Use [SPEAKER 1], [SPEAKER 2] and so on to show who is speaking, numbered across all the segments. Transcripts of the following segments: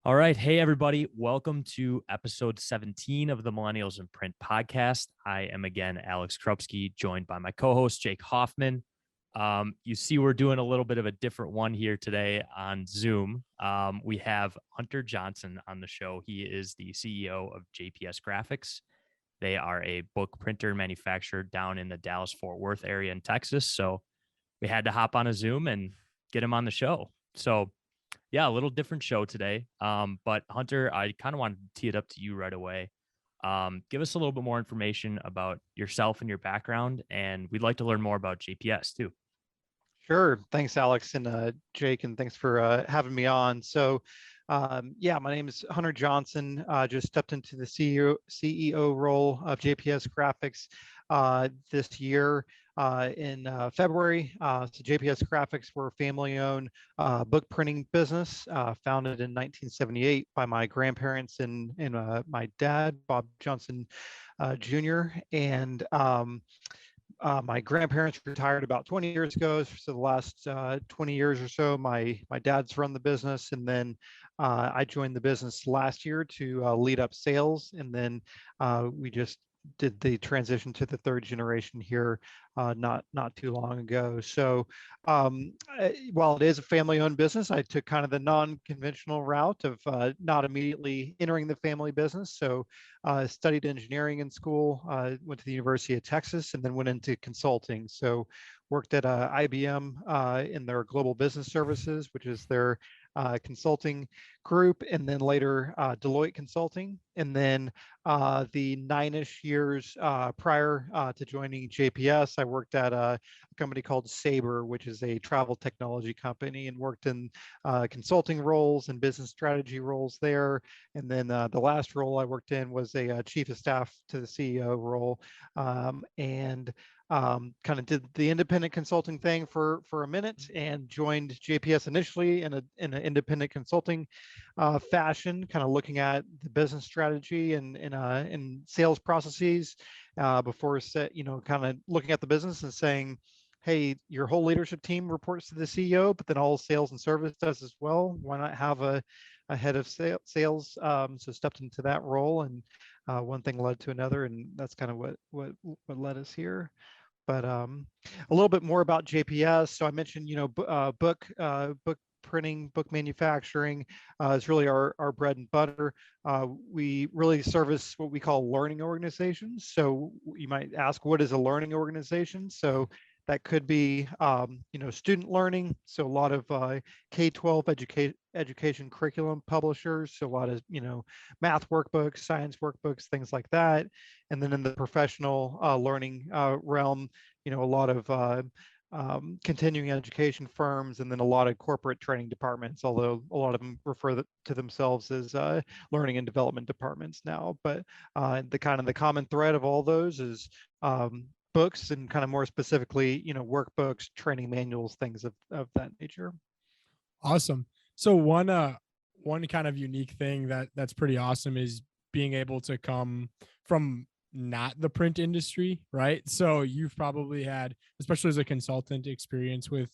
[SPEAKER 1] All right. Hey, everybody. Welcome to episode 17 of the Millennials in Print podcast. I am again Alex Krupski, joined by my co host, Jake Hoffman. You see, we're doing a little bit of a different one here today on Zoom. We have Hunter Johnson on the show. He is the CEO of JPS Graphics. They are a book printer manufacturer down in the Dallas Fort Worth area in Texas. So we had to hop on a Zoom and get him on the show. So, yeah, a little different show today. But Hunter, I kind of wanted to tee it up to you right away. Give us a little bit more information about yourself and your background, and we'd like to learn more about JPS too.
[SPEAKER 2] Sure. Thanks, Alex and Jake, and thanks for having me on. So, my name is Hunter Johnson. Just stepped into the CEO role of JPS Graphics this year in February. So JPS Graphics, we're a family-owned book printing business founded in 1978 by my grandparents and my dad, Bob Johnson Jr. And my grandparents retired about 20 years ago. So the last 20 years or so, my dad's run the business, and then I joined the business last year to lead up sales, and then we just did the transition to the third generation here not too long ago. So while it is a family-owned business, I took kind of the non-conventional route of not immediately entering the family business. So studied engineering in school, went to the University of Texas, and then went into consulting. So worked at IBM in their global business services, which is their consulting group, and then later Deloitte Consulting. And then the 9-ish years prior to joining JPS, I worked at a company called Sabre, which is a travel technology company, and worked in consulting roles and business strategy roles there. And then the last role I worked in was a chief of staff to the CEO role, and kind of did the independent consulting thing for a minute, and joined JPS initially in an independent consulting fashion, kind of looking at the business strategy and sales processes before kind of looking at the business and saying, hey, your whole leadership team reports to the CEO, but then all sales and service does as well. Why not have a head of sales? So stepped into that role, and one thing led to another, and that's kind of what led us here. But a little bit more about JPS. So I mentioned, book printing, book manufacturing is really our bread and butter. We really service what we call learning organizations. So you might ask, what is a learning organization? So that could be, student learning. So a lot of K-12 education curriculum publishers. So a lot of, math workbooks, science workbooks, things like that. And then in the professional learning realm, a lot of continuing education firms, and then a lot of corporate training departments, although a lot of them refer to themselves as learning and development departments now. But the common thread of all those is books, and kind of more specifically, workbooks, training manuals, things of that nature.
[SPEAKER 3] Awesome. So one kind of unique thing that's pretty awesome is being able to come from not the print industry, right? So you've probably had, especially as a consultant, experience with,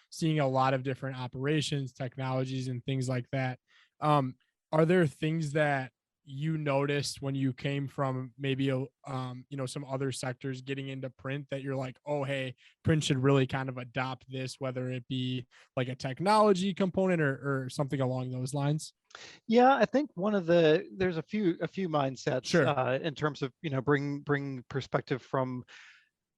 [SPEAKER 3] seeing a lot of different operations, technologies, and things like that. Are there things that you noticed when you came from maybe some other sectors getting into print that you're like, oh, hey, print should really kind of adopt this, whether it be like a technology component or something along those lines?
[SPEAKER 2] Yeah, I think there's a few mindsets
[SPEAKER 3] Sure.
[SPEAKER 2] in terms of bring perspective from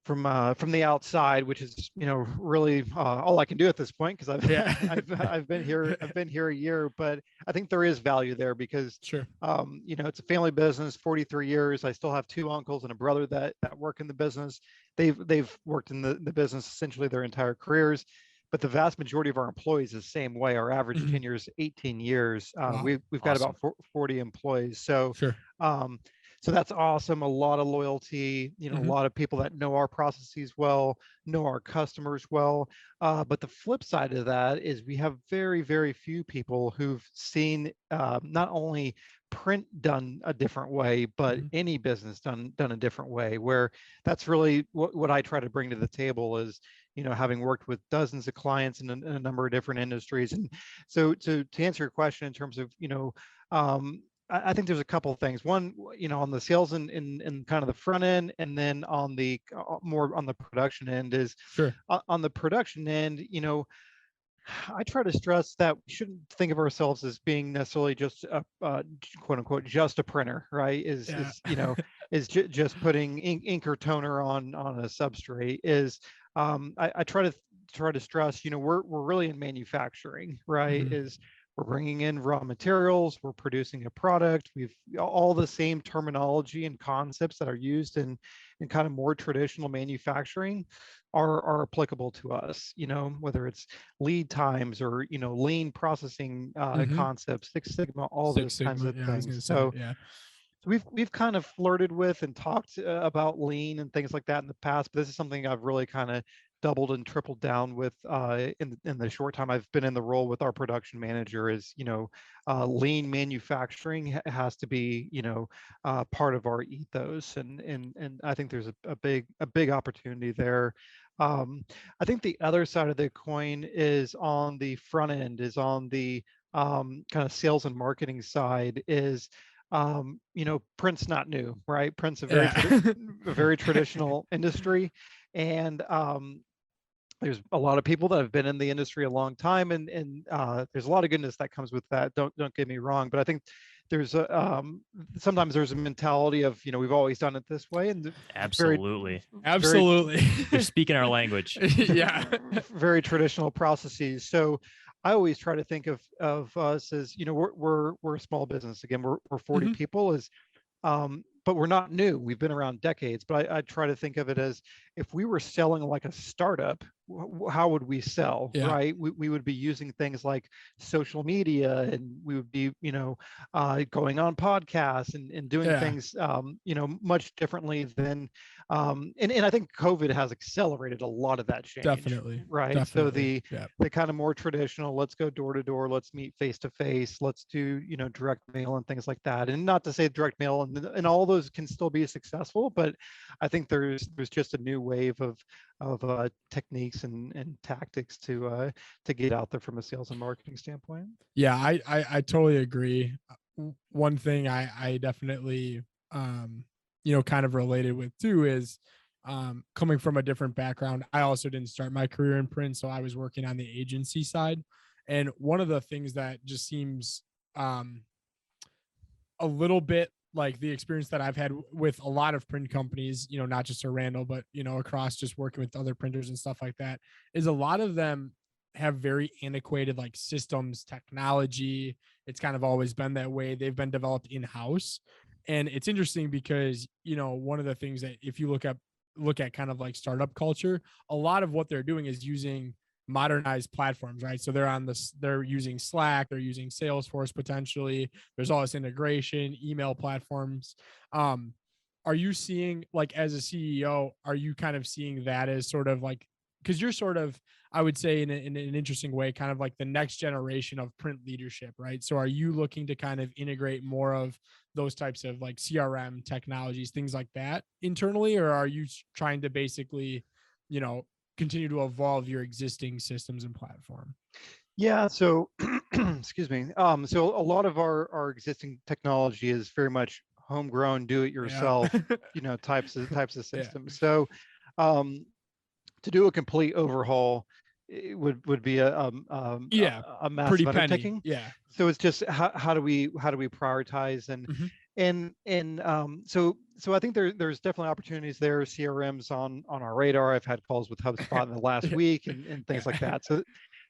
[SPEAKER 2] the outside, which is really all I can do at this point, because I've been here a year. But I think there is value there because
[SPEAKER 3] Sure.
[SPEAKER 2] it's a family business, 43 years. I still have 2 uncles and a brother that work in the business. They've worked in the business essentially their entire careers. But the vast majority of our employees is the same way. Our average tenure is 18 years.
[SPEAKER 3] Wow.
[SPEAKER 2] We've got
[SPEAKER 1] Awesome.
[SPEAKER 2] about 40 employees. So
[SPEAKER 3] Sure.
[SPEAKER 2] um, so that's awesome. A lot of loyalty, a lot of people that know our processes well, know our customers well. But the flip side of that is we have very, very few people who've seen not only print done a different way, but any business done a different way, where that's really what I try to bring to the table is, having worked with dozens of clients in a number of different industries. And so to answer your question in terms of, I think there's a couple of things. One, on the sales and in kind of the front end, and then on the more on the production end is on the production end, I try to stress that we shouldn't think of ourselves as being necessarily just a quote unquote just a printer, right? Is just putting ink or toner on a substrate. Is I try to stress, we're really in manufacturing, right? Is we're bringing in raw materials, we're producing a product. We've all the same terminology and concepts that are used in kind of more traditional manufacturing are applicable to us, whether it's lead times or, lean processing concepts, Six Sigma, all those kinds of things. So we've kind of flirted with and talked about lean and things like that in the past, but this is something I've really kind of doubled and tripled down with in the short time I've been in the role with our production manager. Is lean manufacturing has to be part of our ethos, and I think there's a big opportunity there. I think the other side of the coin is on the front end, is on the kind of sales and marketing side. Is print's not new, right? Print's a very traditional industry, and there's a lot of people that have been in the industry a long time, and there's a lot of goodness that comes with that. Don't get me wrong, but I think there's sometimes there's a mentality of we've always done it this way, and
[SPEAKER 1] absolutely, you're speaking our language.
[SPEAKER 2] Very traditional processes. So I always try to think of us as we're a small business. Again, we're 40 people. But we're not new. We've been around decades. But I try to think of it as, if we were selling like a startup, how would we sell, right? We would be using things like social media, and we would be, going on podcasts and doing things, much differently than, and I think COVID has accelerated a lot of that change.
[SPEAKER 3] Definitely.
[SPEAKER 2] Right.
[SPEAKER 3] Definitely.
[SPEAKER 2] So the kind of more traditional, let's go door to door, let's meet face to face, let's do, direct mail and things like that. And not to say direct mail and all those can still be successful, but I think there's just a new wave of techniques and tactics to get out there from a sales and marketing standpoint.
[SPEAKER 3] Yeah, I totally agree. One thing I definitely kind of related with too is coming from a different background. I also didn't start my career in print, so I was working on the agency side. And one of the things that just seems a little bit like the experience that I've had with a lot of print companies, not just a Randall, but, across just working with other printers and stuff like that, is a lot of them have very antiquated like systems, technology. It's kind of always been that way. They've been developed in-house. And it's interesting because, one of the things that if you look at kind of like startup culture, a lot of what they're doing is using modernized platforms, right? So they're using Slack, they're using Salesforce potentially. There's all this integration, email platforms. Are you seeing, like, as a CEO, are you kind of seeing that as sort of like, because you're sort of, I would say in an interesting way, kind of like the next generation of print leadership, right? So are you looking to kind of integrate more of those types of like CRM technologies, things like that internally, or are you trying to basically, continue to evolve your existing systems and platform?
[SPEAKER 2] Yeah. So, excuse me. So a lot of our existing technology is very much homegrown, do it yourself, types of systems. So, to do a complete overhaul, it would be a massive undertaking. So it's just how do we prioritize so I think there's definitely opportunities there. CRMs on our radar. I've had calls with HubSpot in the last week and things like that.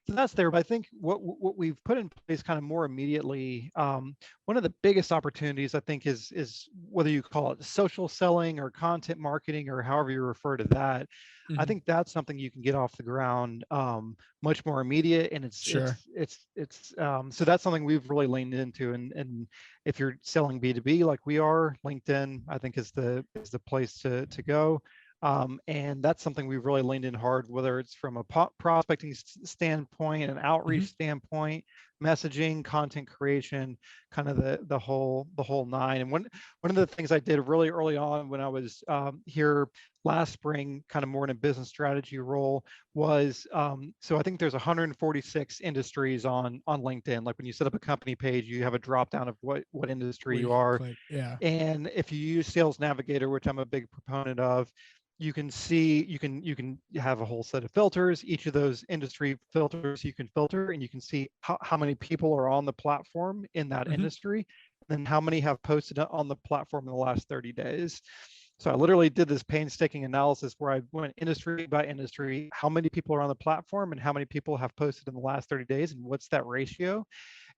[SPEAKER 2] So that's there. But I think what we've put in place kind of more immediately, one of the biggest opportunities I think is whether you call it social selling or content marketing or however you refer to that. I
[SPEAKER 3] Mhm.
[SPEAKER 2] think that's something you can get off the ground much more immediate, and
[SPEAKER 3] Sure.
[SPEAKER 2] so that's something we've really leaned into. And if you're selling B2B like we are, LinkedIn I think is the place to go. And that's something we've really leaned in hard, whether it's from a prospecting standpoint, an outreach
[SPEAKER 3] Mhm.
[SPEAKER 2] standpoint, messaging, content creation, kind of the whole nine. And one of the things I did really early on when I was here last spring, kind of more in a business strategy role, was so I think there's 146 industries on LinkedIn. Like when you set up a company page, you have a drop down of what industry
[SPEAKER 3] Where
[SPEAKER 2] you
[SPEAKER 3] you can
[SPEAKER 2] are.
[SPEAKER 3] click. Yeah.
[SPEAKER 2] And if you use Sales Navigator, which I'm a big proponent of, you can see you can have a whole set of filters. Each of those industry filters you can filter, and you can see how many people are on the platform in that
[SPEAKER 3] Mhm.
[SPEAKER 2] industry, and then how many have posted on the platform in the last 30 days. So I literally did this painstaking analysis where I went industry by industry, how many people are on the platform and how many people have posted in the last 30 days, and what's that ratio.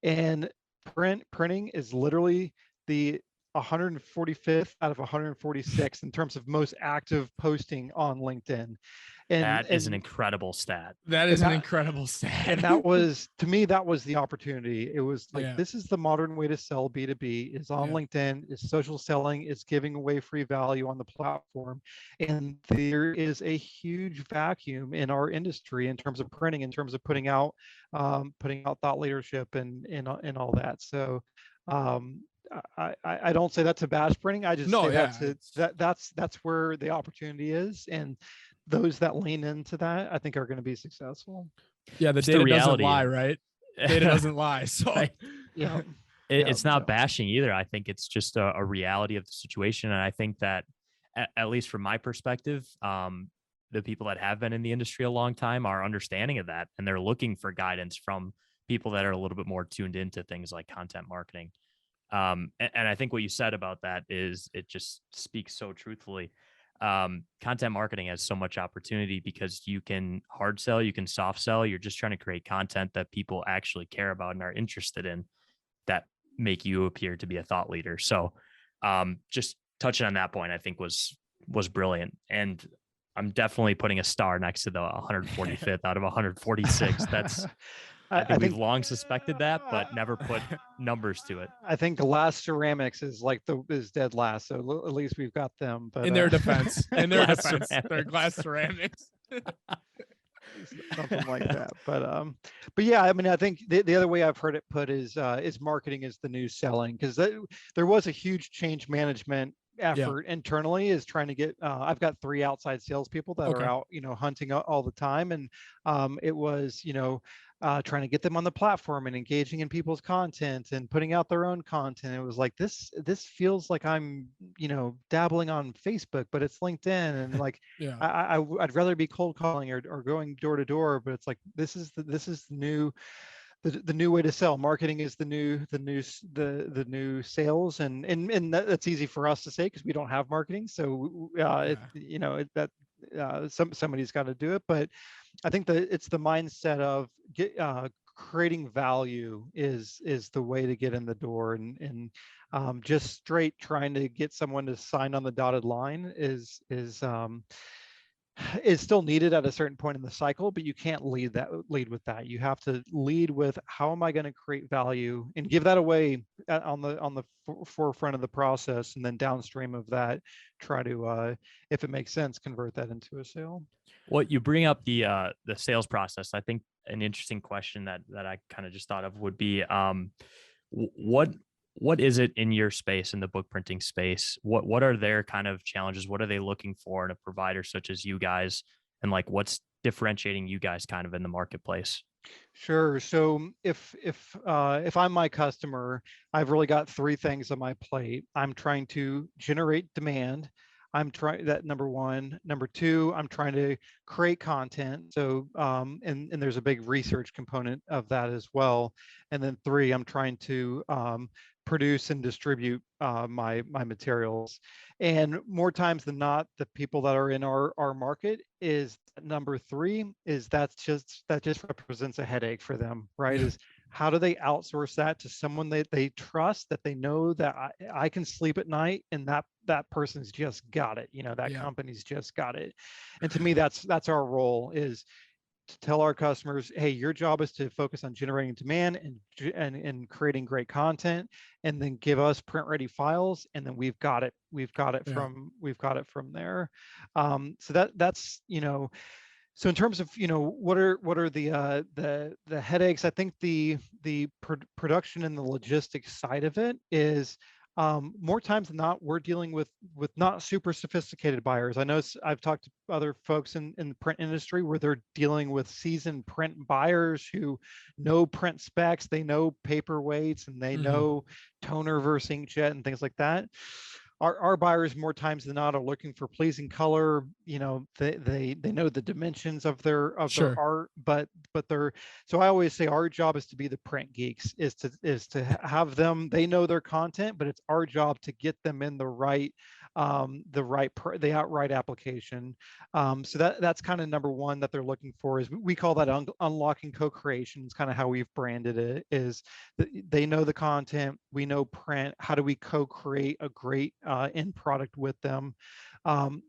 [SPEAKER 2] And printing is literally the 145th out of 146 in terms of most active posting on LinkedIn. And
[SPEAKER 1] That is an
[SPEAKER 2] and
[SPEAKER 1] incredible stat.
[SPEAKER 3] That
[SPEAKER 2] and
[SPEAKER 3] is an
[SPEAKER 2] that
[SPEAKER 3] incredible stat.
[SPEAKER 2] and that was, to me, that was the opportunity. It was like,
[SPEAKER 3] Yeah.
[SPEAKER 2] this is the modern way to sell B2B, is on
[SPEAKER 3] Yeah.
[SPEAKER 2] LinkedIn, is social selling, is giving away free value on the platform. And there is a huge vacuum in our industry in terms of printing, in terms of putting out thought leadership and all that. So um, I don't say that to bash printing. I just
[SPEAKER 3] No,
[SPEAKER 2] say
[SPEAKER 3] yeah.
[SPEAKER 2] that's where the opportunity is. And those that lean into that, I think, are going to be successful.
[SPEAKER 3] Yeah, the
[SPEAKER 1] It's the
[SPEAKER 3] data doesn't
[SPEAKER 1] reality.
[SPEAKER 3] lie, right? Data doesn't lie. So
[SPEAKER 1] Right.
[SPEAKER 2] Yeah.
[SPEAKER 1] It's not
[SPEAKER 2] So
[SPEAKER 1] bashing either. I think it's just a reality of the situation. And I think that, at least from my perspective, the people that have been in the industry a long time are understanding of that. And they're looking for guidance from people that are a little bit more tuned into things like content marketing. And I think what you said about that is it just speaks so truthfully. Content marketing has so much opportunity because you can hard sell, you can soft sell. You're just trying to create content that people actually care about and are interested in, that make you appear to be a thought leader. So just touching on that point, I think was brilliant. And I'm definitely putting a star next to the 145th out of 146. That's, I
[SPEAKER 2] I
[SPEAKER 1] think we've
[SPEAKER 2] think
[SPEAKER 1] long suspected that, but never put numbers to it.
[SPEAKER 2] I think Glass Ceramics is like is dead last. So at least we've got them. But
[SPEAKER 3] in their defense,
[SPEAKER 1] Glass
[SPEAKER 3] they're glass
[SPEAKER 1] ceramics.
[SPEAKER 3] ceramics.
[SPEAKER 2] something like that. But yeah, I mean, I think the other way I've heard it put is marketing is the new selling, because there was a huge change management
[SPEAKER 3] Yeah.
[SPEAKER 2] effort internally, is trying to get I've got 3 outside salespeople that are
[SPEAKER 3] Okay.
[SPEAKER 2] out, hunting all the time. And it was, trying to get them on the platform and engaging in people's content and putting out their own content. It was like, this feels like I'm, dabbling on Facebook, but it's LinkedIn. And like,
[SPEAKER 3] Yeah.
[SPEAKER 2] I'd rather be cold calling or going door to door. But it's like, this is the new way to sell. Marketing is the new sales. And that's easy for us to say because we don't have marketing. So
[SPEAKER 3] Yeah.
[SPEAKER 2] somebody's got to do it. But I think that it's the mindset of creating value is the way to get in the door. And just straight trying to get someone to sign on the dotted line is still needed at a certain point in the cycle. But you can't lead with that. You have to lead with, how am I going to create value, and give that away on the forefront of the process, and then downstream of that, try to, if it makes sense, convert that into a sale.
[SPEAKER 1] Well, you bring up the sales process. I think an interesting question that I kind of just thought of would be, what is it in your space, in the book printing space? What are their kind of challenges? What are they looking for in a provider such as you guys? And like, what's differentiating you guys kind of in the marketplace?
[SPEAKER 2] Sure. So if I'm my customer, I've really got 3 things on my plate. I'm trying to generate demand. I'm trying that, number one. Number two, I'm trying to create content. So and there's a big research component of that as well. And then 3, I'm trying to produce and distribute my materials. And more times than not, the people that are in our market is number three is that just represents a headache for them, right?
[SPEAKER 3] Yeah.
[SPEAKER 2] Is how do they outsource that to someone that they trust, that they know that I can sleep at night, and that person's just got it, that
[SPEAKER 3] Yeah.
[SPEAKER 2] company's just got it. And to me, that's our role, is to tell our customers, hey, your job is to focus on generating demand and creating great content, and then give us print ready files, and then we've got it
[SPEAKER 3] Yeah.
[SPEAKER 2] from there. So that's so in terms of what are the headaches, I think the production and the logistics side of it is, more times than not, we're dealing with not super sophisticated buyers. I know I've talked to other folks in the print industry where they're dealing with seasoned print buyers who know print specs, they know paper weights, and they know toner versus inkjet and things like that. Our buyers, more times than not, are looking for pleasing color. They know the dimensions of their
[SPEAKER 3] Sure.
[SPEAKER 2] art, but they're, so I always say our job is to be the print geeks, is to have them, they know their content, but it's our job to get them in the outright application. So that's kind of number one that they're looking for, is we call that unlocking co-creation. It's kind of how we've branded it, is they know the content, we know print, how do we co-create a great end product with them.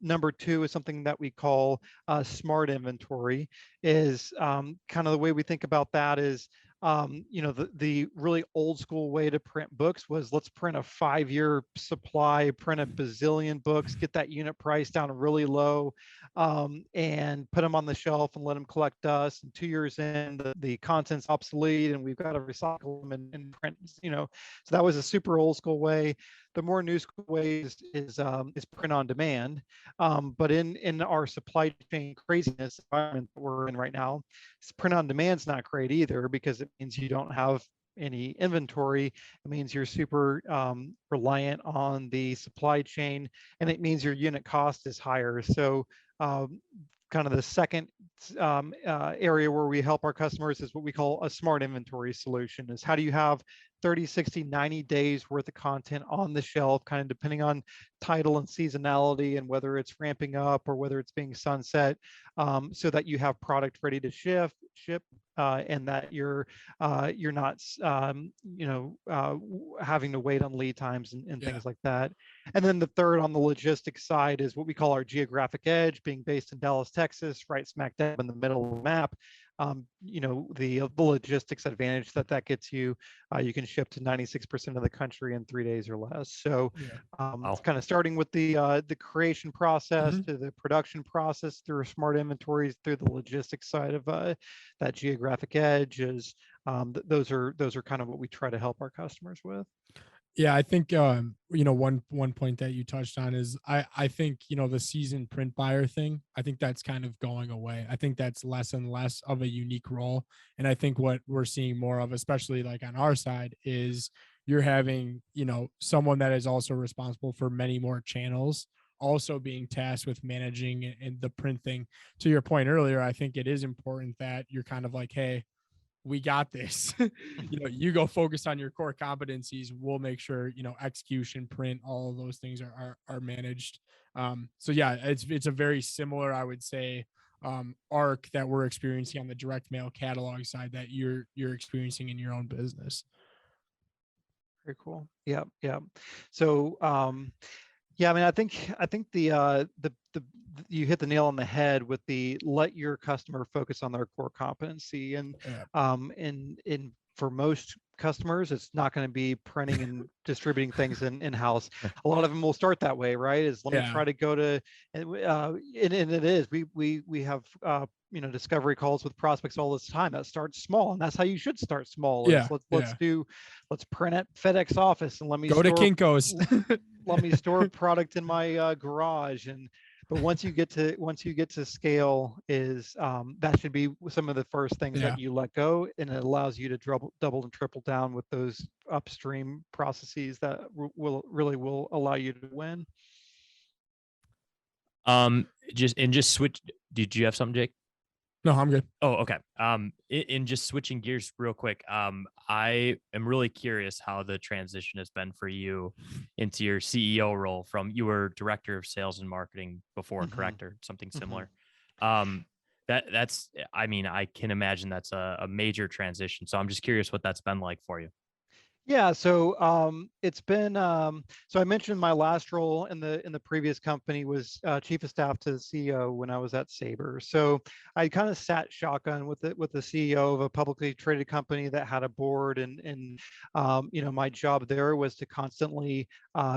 [SPEAKER 2] Number two is something that we call smart inventory. Is kind of the way we think about that is, the really old school way to print books was, let's print a 5-year supply, print a bazillion books, get that unit price down really low, and put them on the shelf and let them collect dust. And 2 years in, the content's obsolete, and we've got to recycle them and print. So that was a super old school way. The more new school way is print on demand. But in our supply chain craziness environment that we're in right now, print on demand's not great either, because it means you don't have any inventory. It means you're super reliant on the supply chain, and it means your unit cost is higher. So kind of the second area where we help our customers is what we call a smart inventory solution. Is how do you have 30, 60, 90 days worth of content on the shelf, kind of depending on title and seasonality, and whether it's ramping up or whether it's being sunset, so that you have product ready to ship, and that you're not having to wait on lead times and things like that. And then the third on the logistics side is what we call our geographic edge, being based in Dallas, Texas, right smack dab in the middle of the map. The logistics advantage that gets you, you can ship to 96% of the country in 3 days or less. So it's kind of starting with the creation process to the production process through smart inventories, through the logistics side of that geographic edge. Is those are kind of what we try to help our customers with.
[SPEAKER 3] Yeah, I think one point that you touched on is I think the seasoned print buyer thing, I think that's kind of going away. I think that's less and less of a unique role. And I think what we're seeing more of, especially like on our side, is you're having someone that is also responsible for many more channels, also being tasked with managing and the print thing. To your point earlier, I think it is important that you're kind of like, hey, we got this. You go focus on your core competencies. We'll make sure execution, print, all of those things are managed. So yeah, it's a very similar, I would say, arc that we're experiencing on the direct mail catalog side that you're experiencing in your own business.
[SPEAKER 2] Very cool. Yeah. So yeah, I mean, I think the you hit the nail on the head with the let your customer focus on their core competency. And for most customers, it's not going to be printing and distributing things in-house. A lot of them will start that way, right? Is let me try to go to, and it is, we have discovery calls with prospects all this time that starts small, and that's how you should start small. Let's print at FedEx office, and let me
[SPEAKER 3] go to Kinko's.
[SPEAKER 2] Let me store product in my garage. But once you get to scale, is that should be some of the first things that you let go, and it allows you to double and triple down with those upstream processes that will allow you to win.
[SPEAKER 1] Just switch. Did you have something, Jake?
[SPEAKER 3] No, I'm good.
[SPEAKER 1] Oh, okay. In just switching gears real quick, I am really curious how the transition has been for you into your CEO role from you were director of sales and marketing before,
[SPEAKER 2] Mhm,
[SPEAKER 1] correct, or something
[SPEAKER 2] mhm.
[SPEAKER 1] similar. That's, I mean, I can imagine that's a major transition. So I'm just curious what that's been like for you.
[SPEAKER 2] Yeah, so it's been so I mentioned my last role in the previous company was chief of staff to the CEO when I was at Sabre. So I kind of sat shotgun with the CEO of a publicly traded company that had a board, and my job there was to constantly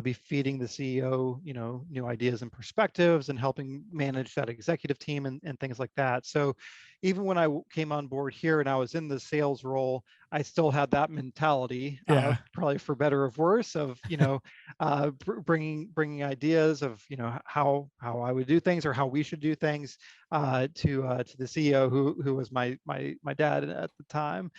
[SPEAKER 2] be feeding the CEO new ideas and perspectives and helping manage that executive team and things like that. So even when I came on board here and I was in the sales role, I still had that mentality,
[SPEAKER 3] Yeah.
[SPEAKER 2] probably for better or worse, of bringing ideas of how I would do things or how we should do things to the CEO who was my dad at the time.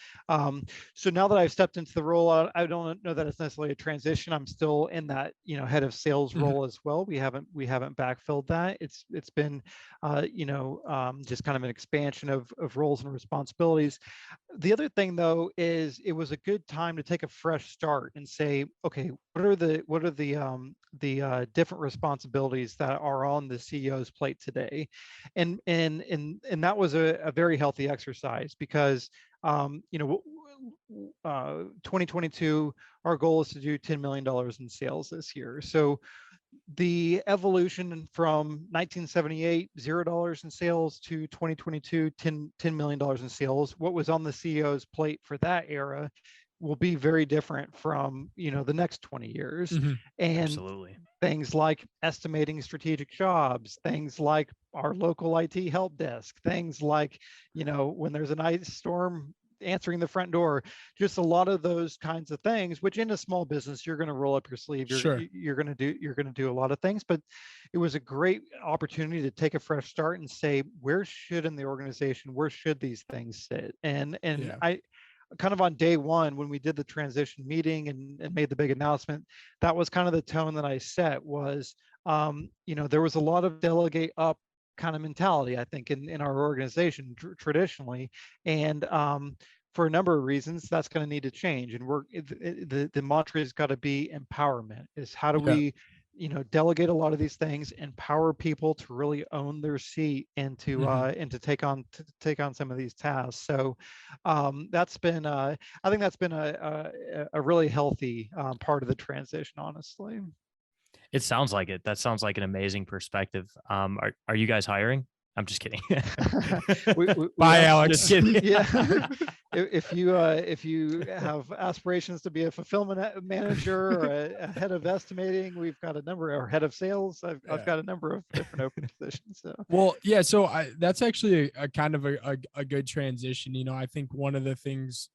[SPEAKER 2] So now that I've stepped into the role, I don't know that it's necessarily a transition. I'm still in that head of sales
[SPEAKER 3] Mhm.
[SPEAKER 2] role as well. We haven't backfilled that. It's been just kind of an expansion of roles and responsibilities. The other thing though is it was a good time to take a fresh start and say, okay, what are the different responsibilities that are on the CEO's plate today, and that was a very healthy exercise because 2022 our goal is to do $10 million in sales this year. So the evolution from 1978, $0 in sales, to 2022, $10 million in sales, what was on the CEO's plate for that era will be very different from the next 20 years.
[SPEAKER 3] Mhm.
[SPEAKER 2] And
[SPEAKER 1] Absolutely.
[SPEAKER 2] things like estimating strategic jobs, things like our local IT help desk, things like when there's an ice storm, answering the front door, just a lot of those kinds of things, which in a small business you're going to roll up your sleeve,
[SPEAKER 3] Sure.
[SPEAKER 2] you're going to do a lot of things. But it was a great opportunity to take a fresh start and say, where should in the organization, where should these things sit? And
[SPEAKER 3] Yeah.
[SPEAKER 2] I kind of on day one when we did the transition meeting and made the big announcement, that was kind of the tone that I set. Was there was a lot of delegate up kind of mentality, I think, in our organization traditionally. And for a number of reasons, that's going to need to change. And the mantra has got to be empowerment. Is how do
[SPEAKER 3] Yeah.
[SPEAKER 2] we delegate a lot of these things, empower people to really own their seat
[SPEAKER 3] Mhm.
[SPEAKER 2] and to take on some of these tasks. So that's been I think that's been a really healthy part of the transition, honestly.
[SPEAKER 1] It sounds like it. That sounds like an amazing perspective. Are you guys hiring? I'm just kidding.
[SPEAKER 2] We
[SPEAKER 3] Bye,
[SPEAKER 1] Just
[SPEAKER 3] Alex.
[SPEAKER 1] kidding.
[SPEAKER 2] yeah. If you have aspirations to be a fulfillment manager or a head of estimating, we've got a number, or head of sales. I've
[SPEAKER 3] Yeah.
[SPEAKER 2] got a number of different open positions. So
[SPEAKER 3] Well, yeah. So that's actually a kind of a good transition. I think one of the things,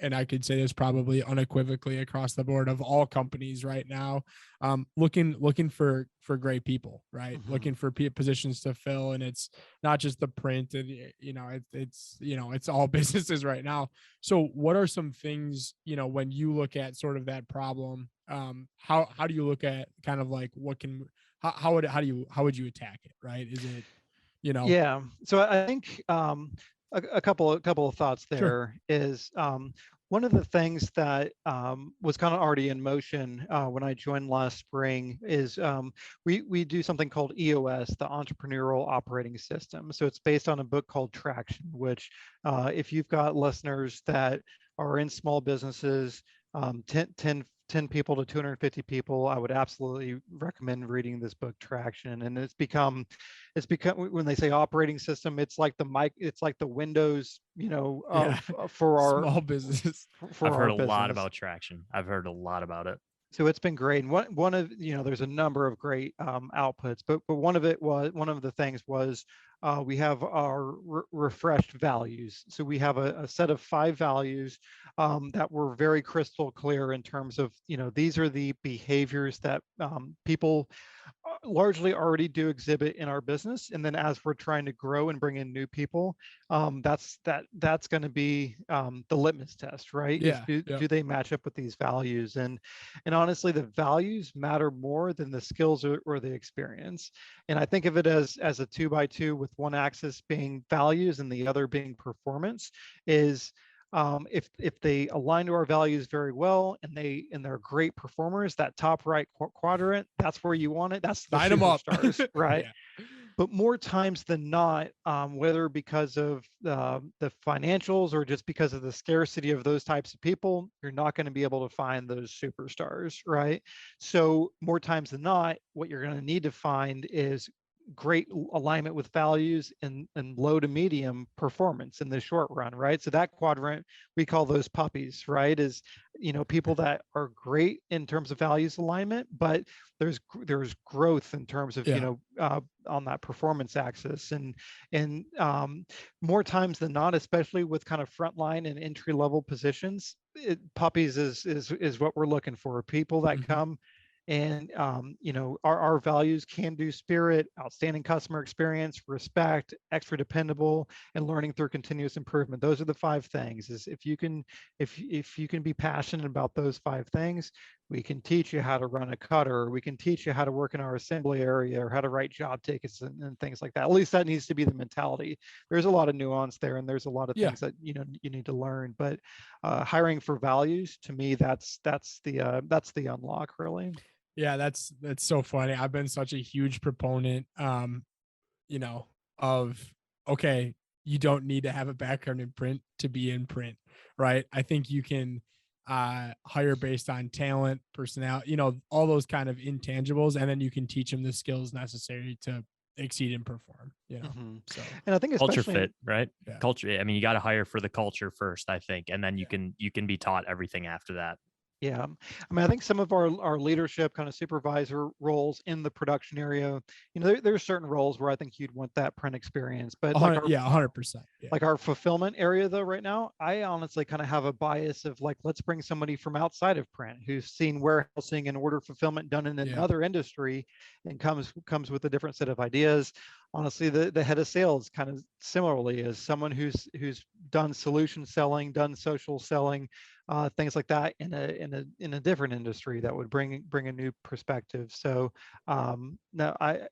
[SPEAKER 3] and I could say this probably unequivocally across the board of all companies right now, looking for great people, right?
[SPEAKER 2] mhm.
[SPEAKER 3] Looking for positions to fill, and it's not just the print, and it's all businesses right now. So, what are some things when you look at sort of that problem? How do you look at kind of like what can how would you attack it, right? Is it you know
[SPEAKER 2] Yeah. So I think a couple of thoughts
[SPEAKER 3] sure.
[SPEAKER 2] there is one of the things that was kind of already in motion when I joined last spring is we do something called EOS, the Entrepreneurial Operating System. So it's based on a book called Traction, which if you've got listeners that are in small businesses, 10 people to 250 people, I would absolutely recommend reading this book, Traction. And it's become when they say operating system, it's like the Windows,
[SPEAKER 3] Yeah.
[SPEAKER 2] for our
[SPEAKER 3] Small business.
[SPEAKER 1] I've
[SPEAKER 2] for
[SPEAKER 1] heard
[SPEAKER 2] our
[SPEAKER 1] a lot
[SPEAKER 2] business.
[SPEAKER 1] about traction. I've heard a lot about it.
[SPEAKER 2] So it's been great. And one of there's a number of great outputs, but one of the things was we have our refreshed values. So we have a set of 5 values that were very crystal clear in terms of these are the behaviors that people largely already do exhibit in our business. And then as we're trying to grow and bring in new people, that's going to be the litmus test, right? Is
[SPEAKER 3] Yeah.
[SPEAKER 2] do,
[SPEAKER 3] Yeah.
[SPEAKER 2] do they match up with these values? And honestly, the values matter more than the skills or the experience. And I think of it as a 2 by 2 with with one axis being values and the other being performance, is if they align to our values very well and they're great performers, that top right quadrant, that's where you want it. That's the
[SPEAKER 3] Sign them up.
[SPEAKER 2] superstars, right?
[SPEAKER 3] Yeah.
[SPEAKER 2] But more times than not, whether because of the financials or just because of the scarcity of those types of people, you're not going to be able to find those superstars, right? So more times than not, what you're going to need to find is great alignment with values and low to medium performance in the short run, right? So that quadrant, we call those puppies, right? Is, people that are great in terms of values alignment, but there's growth in terms of,
[SPEAKER 3] Yeah.
[SPEAKER 2] on that performance axis. And more times than not, especially with kind of frontline and entry level positions, puppies is what we're looking for. People that come and our values: can do spirit, outstanding customer experience, respect, extra dependable, and learning through continuous improvement. Those are the 5 things. Is if you can be passionate about those 5 things, we can teach you how to run a cutter, or we can teach you how to work in our assembly area, or how to write job tickets and things like that. At least that needs to be the mentality. There's a lot of nuance there, and there's a lot of things that you need to learn. But hiring for values, to me, that's the unlock, really.
[SPEAKER 3] Yeah, that's so funny. I've been such a huge proponent, of, okay, you don't need to have a background in print to be in print, right? I think you can hire based on talent, personality, all those kind of intangibles, and then you can teach them the skills necessary to exceed and perform, So,
[SPEAKER 2] and I think
[SPEAKER 1] culture fit, right?
[SPEAKER 3] Yeah.
[SPEAKER 1] Culture. I mean, you got to hire for the culture first, I think, and then you can be taught everything after that.
[SPEAKER 2] Yeah. I mean, I think some of our leadership kind of supervisor roles in the production area, there's certain roles where I think you'd want that print experience, but like
[SPEAKER 3] 100%. Yeah.
[SPEAKER 2] Like our fulfillment area though, right now, I honestly kind of have a bias of like, let's bring somebody from outside of print who's seen warehousing and order fulfillment done in another industry and comes with a different set of ideas. Honestly, the head of sales kind of similarly is someone who's done solution selling, done social selling, things like that in a different industry that would bring a new perspective. So no, I'm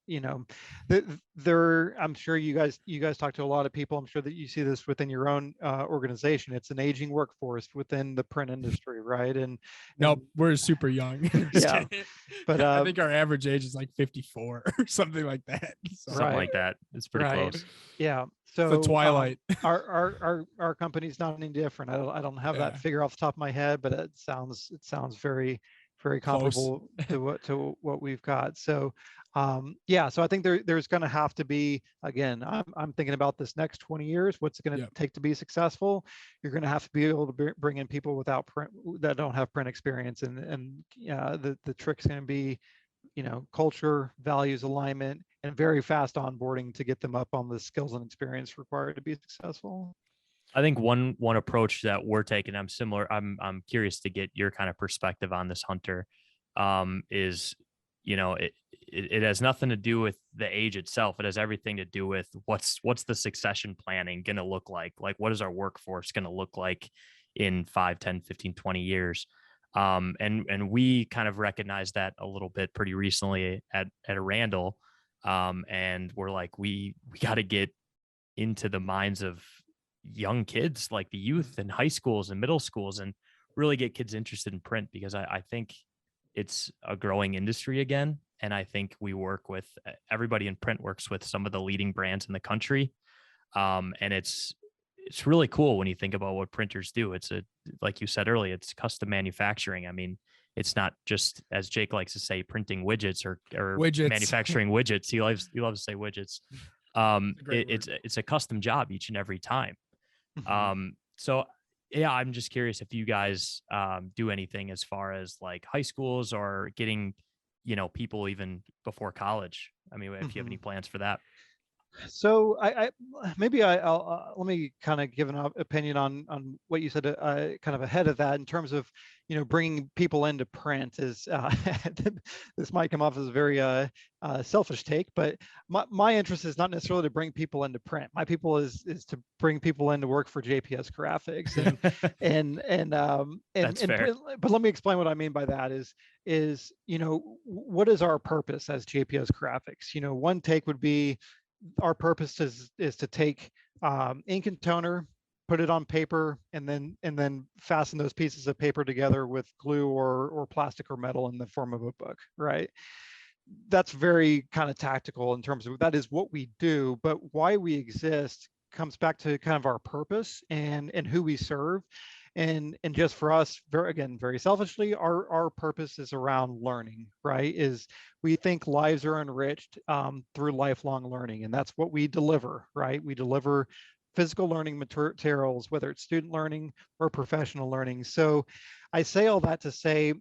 [SPEAKER 2] sure you guys talk to a lot of people. I'm sure that you see this within your own organization. It's an aging workforce within the print industry, right? And
[SPEAKER 3] nope, we're super young.
[SPEAKER 2] Yeah, but
[SPEAKER 3] I think our average age is like 54 or something like that. So.
[SPEAKER 1] Something like that. It's pretty close.
[SPEAKER 2] Yeah. So
[SPEAKER 3] the twilight.
[SPEAKER 2] Our company's not any different. I don't have that figure off the top of my head, but it sounds very, very comparable to what we've got. So so I think there's going to have to be, again, I'm thinking about this next 20 years, what's it going to take to be successful. You're going to have to be able to bring in people without print, that don't have print experience, and the trick's going to be culture, values, alignment, and very fast onboarding to get them up on the skills and experience required to be successful.
[SPEAKER 1] I think one approach that we're taking, I'm curious to get your kind of perspective on this, Hunter, is, it has nothing to do with the age itself. It has everything to do with what's the succession planning going to look like? Like, what is our workforce going to look like in 5, 10, 15, 20 years? And we kind of recognized that a little bit pretty recently at a Randall. And we're like, we got to get into the minds of young kids, like the youth in high schools and middle schools, and really get kids interested in print, because I think it's a growing industry again. And I think we work with, everybody in print works with some of the leading brands in the country. And it's really cool when you think about what printers do. Like you said earlier, it's custom manufacturing. I mean, it's not just, as Jake likes to say, printing widgets or
[SPEAKER 3] widgets.
[SPEAKER 1] Manufacturing widgets. He loves to say widgets. It's a custom job each and every time. So yeah, I'm just curious if you guys do anything as far as like high schools or getting, people even before college. I mean, if you have any plans for that.
[SPEAKER 2] So I'll let me kind of give an opinion on what you said, kind of ahead of that, in terms of bringing people into print. Is this might come off as a very selfish take, but my interest is not necessarily to bring people into print. My people is to bring people in to work for JPS Graphics,
[SPEAKER 1] That's fair.
[SPEAKER 2] But let me explain what I mean by that. Is what is our purpose as JPS Graphics? One take would be, our purpose is to take ink and toner, put it on paper, and then fasten those pieces of paper together with glue or plastic or metal in the form of a book, right? That's very kind of tactical in terms of that is what we do, but why we exist comes back to kind of our purpose and who we serve. And just for us, very selfishly, our purpose is around learning, right? Is we think lives are enriched through lifelong learning, and that's what we deliver, right? We deliver physical learning materials, whether it's student learning or professional learning. So I say all that to say,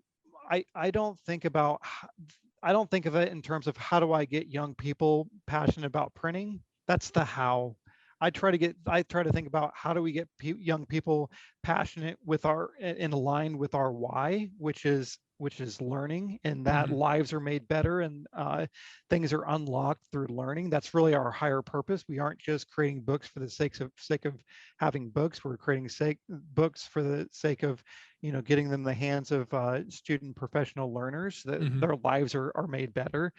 [SPEAKER 2] I don't think about I don't think of it in terms of how do I get young people passionate about printing. That's the how. I try to think about how do we get young people passionate with and aligned with our why, which is learning, and that lives are made better and things are unlocked through learning. That's really our higher purpose. We aren't just creating books for the sake of having books. We're creating books for the sake of getting them in the hands of student professional learners that their lives are made better.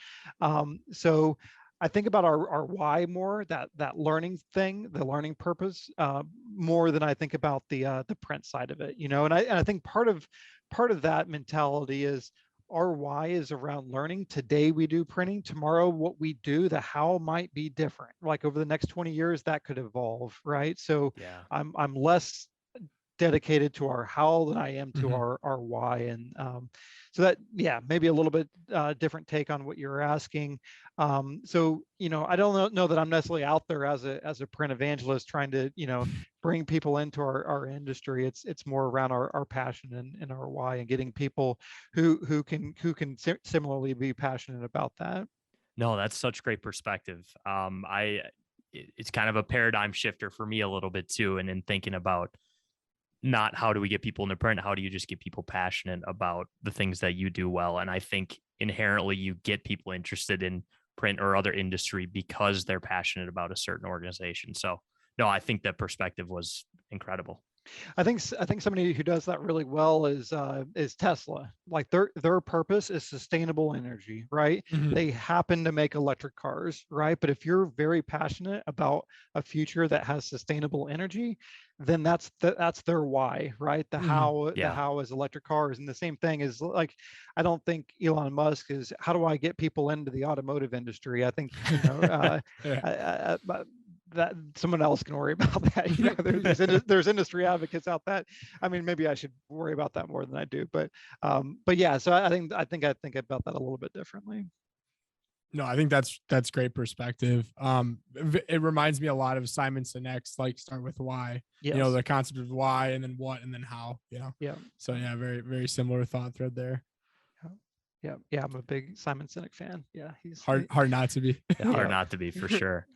[SPEAKER 2] So I think about our why more, that learning thing, the learning purpose, more than I think about the print side of it, And I think part of that mentality is our why is around learning. Today we do printing. Tomorrow what we do, the how might be different. Like over the next 20 years, that could evolve, right? So
[SPEAKER 1] Yeah.
[SPEAKER 2] I'm less dedicated to our how than I am to our why. And so that, yeah, maybe a little bit different take on what you're asking. So, I don't know that I'm necessarily out there as a print evangelist trying to, bring people into our industry. It's more around our passion and our why, and getting people who can similarly be passionate about that.
[SPEAKER 1] No, that's such great perspective. It's kind of a paradigm shifter for me a little bit too. And in thinking about not how do we get people into print, how do you just get people passionate about the things that you do well? And I think inherently you get people interested in print or other industry because they're passionate about a certain organization. So no, I think that perspective was incredible.
[SPEAKER 2] I think somebody who does that really well is Tesla. Like their purpose is sustainable energy, right? They happen to make electric cars, right? But if you're very passionate about a future that has sustainable energy, then that's their why, right? The how is electric cars. And the same thing is, like, I don't think Elon Musk is how do I get people into the automotive industry? I think that someone else can worry about that. There's industry advocates out that. I mean, maybe I should worry about that more than I do, but yeah. So I think about that a little bit differently.
[SPEAKER 3] No, I think that's great perspective. It reminds me a lot of Simon Sinek's, like, start with why.
[SPEAKER 2] Yes.
[SPEAKER 3] The concept of why, and then what, and then how.
[SPEAKER 2] Yeah.
[SPEAKER 3] So yeah, very very similar thought thread there.
[SPEAKER 2] Yeah. I'm a big Simon Sinek fan. Yeah, he's
[SPEAKER 3] hard not to be.
[SPEAKER 1] Hard not to be, for sure.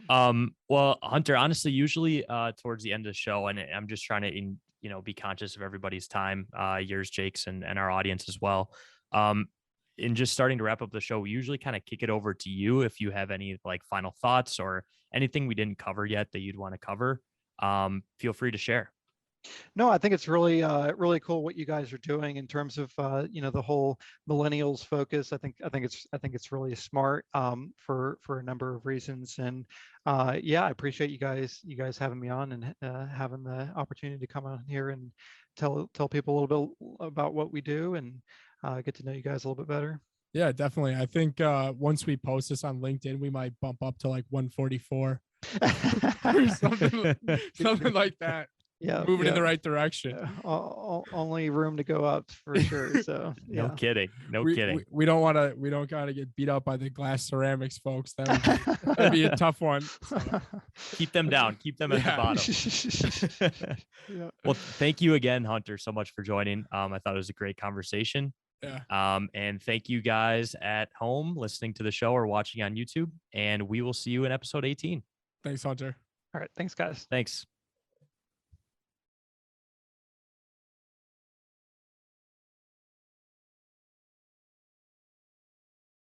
[SPEAKER 2] Yeah.
[SPEAKER 1] Well, Hunter, honestly, usually towards the end of the show, and I'm just trying to be conscious of everybody's time, yours, Jake's, and our audience as well. In just starting to wrap up the show, we usually kind of kick it over to you if you have any like final thoughts or anything we didn't cover yet that you'd want to cover. Feel free to share.
[SPEAKER 2] No, I think it's really really cool what you guys are doing in terms of the whole millennials focus. I think it's really smart for a number of reasons. And yeah, I appreciate you guys having me on and having the opportunity to come on here and tell people a little bit about what we do and get to know you guys a little bit better.
[SPEAKER 3] Yeah, definitely. I think once we post this on LinkedIn, we might bump up to like 144 or something like that.
[SPEAKER 2] Yeah,
[SPEAKER 3] moving in the right direction.
[SPEAKER 2] Only room to go up for sure. So yeah.
[SPEAKER 1] No kidding.
[SPEAKER 3] We don't gotta get beat up by the glass ceramics folks. That'd be a tough one. So.
[SPEAKER 1] Keep them down. Keep them at the bottom.
[SPEAKER 2] Yeah.
[SPEAKER 1] Well, thank you again, Hunter, so much for joining. I thought it was a great conversation.
[SPEAKER 3] Yeah.
[SPEAKER 1] And thank you guys at home listening to the show or watching on YouTube. And we will see you in episode 18.
[SPEAKER 3] Thanks, Hunter.
[SPEAKER 2] All right. Thanks, guys.
[SPEAKER 1] Thanks.